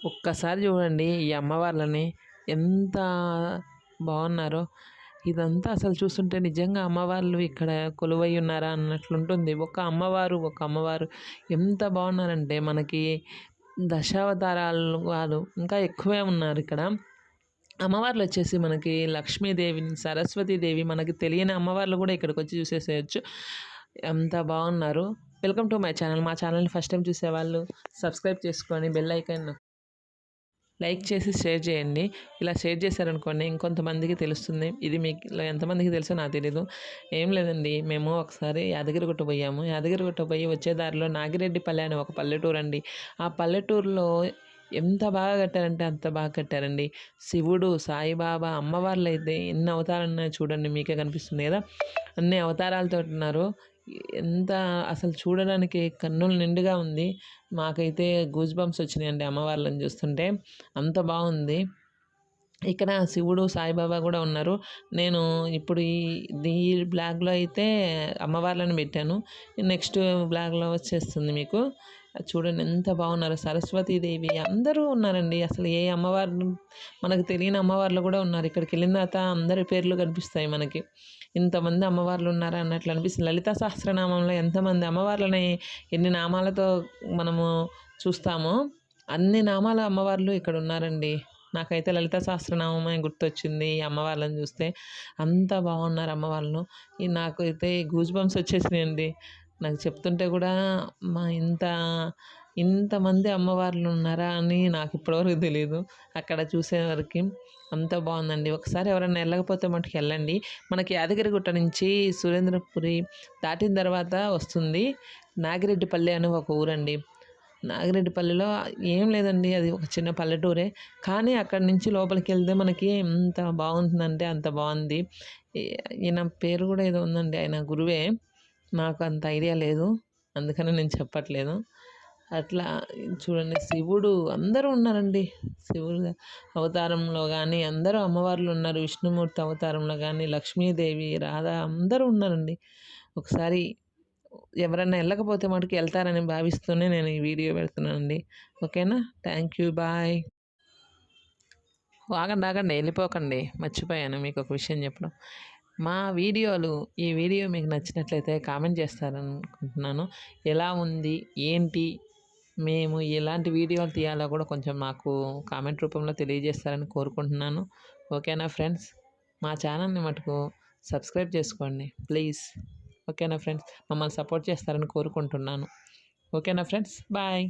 ఒక్కసారి చూడండి ఈ అమ్మవార్లని ఎంత బాగున్నారో. ఇదంతా అసలు చూస్తుంటే నిజంగా అమ్మవార్లు ఇక్కడ కొలువై ఉన్నారా అన్నట్లుంటుంది. ఒక అమ్మవారు ఎంత బాగున్నారంటే మనకి దశావతారాలు కాదు ఇంకా ఎక్కువే ఉన్నారు ఇక్కడ. అమ్మవార్లు వచ్చేసి మనకి లక్ష్మీదేవిని, సరస్వతీదేవి మనకి తెలియని అమ్మవార్లు కూడా ఇక్కడికి వచ్చి చూసేసేయచ్చు. ఎంత బాగున్నారు. Welcome to my channel. మా ఛానల్ని ఫస్ట్ టైం చూసేవాళ్ళు సబ్స్క్రైబ్ చేసుకొని బెల్ ఐకాన్ లైక్ చేసి షేర్ చేయండి. ఇలా షేర్ చేశారనుకోండి ఇంకొంతమందికి తెలుస్తుంది. ఇది మీలో ఎంతమందికి తెలుసో నాకు తెలీదు. ఏం లేదండి, మేము ఒకసారి యాదగిరిగుట్ట పోయాము. యాదగిరిగుట్ట పోయి వచ్చే దారిలో నాగిరెడ్డిపల్లె అని ఒక పల్లెటూరు అండి. ఆ పల్లెటూరులో ఎంత బాగా కట్టారంటే అంత బాగా కట్టారండి. శివుడు, సాయిబాబా, అమ్మవార్లు అయితే ఎన్ని అవతారాలు ఉన్నాయో చూడండి, మీకే కనిపిస్తుంది కదా. అన్ని అవతారాలతో ఉన్నారు. ఎంత అసలు చూడడానికి కన్నులు నిండుగా ఉంది. మాకైతే గూస్ బంప్స్ వచ్చినాయండి అమ్మవార్లను చూస్తుంటే, అంత బాగుంది. ఇక్కడ శివుడు, సాయిబాబా కూడా ఉన్నారు. నేను ఇప్పుడు ఈ బ్లాగ్లో అయితే అమ్మవార్లను పెట్టాను. నెక్స్ట్ బ్లాగ్లో వచ్చేస్తుంది మీకు. చూడండి ఎంత బాగున్నారు. సరస్వతీదేవి అందరూ ఉన్నారండి. అసలు ఏ అమ్మవారు మనకు తెలియని అమ్మవార్లు కూడా ఉన్నారు. ఇక్కడికి వెళ్ళిన తర్వాత అందరి పేర్లు కనిపిస్తాయి మనకి. ఇంతమంది అమ్మవార్లు ఉన్నారా అన్నట్లు అనిపిస్తుంది. లలితా సహస్రనామంలో ఎంతమంది అమ్మవార్లని ఎన్ని నామాలతో మనము చూస్తామో అన్ని నామాల అమ్మవార్లు ఇక్కడ ఉన్నారండి. నాకైతే లలితా సహస్రనామమే గుర్తొచ్చింది ఈ అమ్మవార్లను చూస్తే. అంత బాగున్నారు అమ్మవార్లు. నాకైతే గూస్ బంప్స్ వచ్చేసినాయండి. నాకు చెప్తుంటే కూడా ఇంతమంది అమ్మవార్లు ఉన్నారా అని నాకు ఇప్పటివరకు తెలియదు. అక్కడ చూసేవరకు అంత బాగుందండి. ఒకసారి ఎవరైనా వెళ్ళకపోతే మటుకు వెళ్ళండి. మనకి యాదగిరిగుట్ట నుంచి సురేంద్రపురి దాటిన తర్వాత వస్తుంది నాగిరెడ్డిపల్లి అని ఒక ఊరండి. నాగిరెడ్డిపల్లిలో ఏం లేదండి, అది ఒక చిన్న పల్లెటూరే. కానీ అక్కడి నుంచి లోపలికి వెళ్తే మనకి ఎంత బాగుంటుందంటే అంత బాగుంది. ఈయన పేరు కూడా ఏదో ఉందండి, ఆయన గురువే. నాకు అంత ఐడియా లేదు, అందుకని నేను చెప్పట్లేదు. అట్లా చూడండి, శివుడు అందరూ ఉన్నారండి. శివుడు అవతారంలో కానీ అందరూ అమ్మవార్లు ఉన్నారు. విష్ణుమూర్తి అవతారంలో కానీ లక్ష్మీదేవి, రాధ అందరూ ఉన్నారండి. ఒకసారి ఎవరన్నా వెళ్ళకపోతే మటుకు వెళ్తారని భావిస్తూనే నేను ఈ వీడియో పెడుతున్నానండి. ఓకేనా, థ్యాంక్ యూ, బాయ్. ఆగండి, వెళ్ళిపోకండి, మర్చిపోయాను మీకు ఒక విషయం చెప్పడం. ఈ వీడియో మీకు నచ్చినట్లయితే కామెంట్ చేస్తారనుకుంటున్నాను. ఎలా ఉంది ఏంటి, మేము ఎలాంటి వీడియోలు తీయాలో కూడా కొంచెం నాకు కామెంట్ రూపంలో తెలియజేస్తారని కోరుకుంటున్నాను. ఓకేనా ఫ్రెండ్స్, మా ఛానల్ని మటుకు సబ్స్క్రైబ్ చేసుకోండి ప్లీజ్. ఓకేనా ఫ్రెండ్స్, మమ్మల్ని సపోర్ట్ చేస్తారని కోరుకుంటున్నాను. ఓకేనా ఫ్రెండ్స్, బాయ్.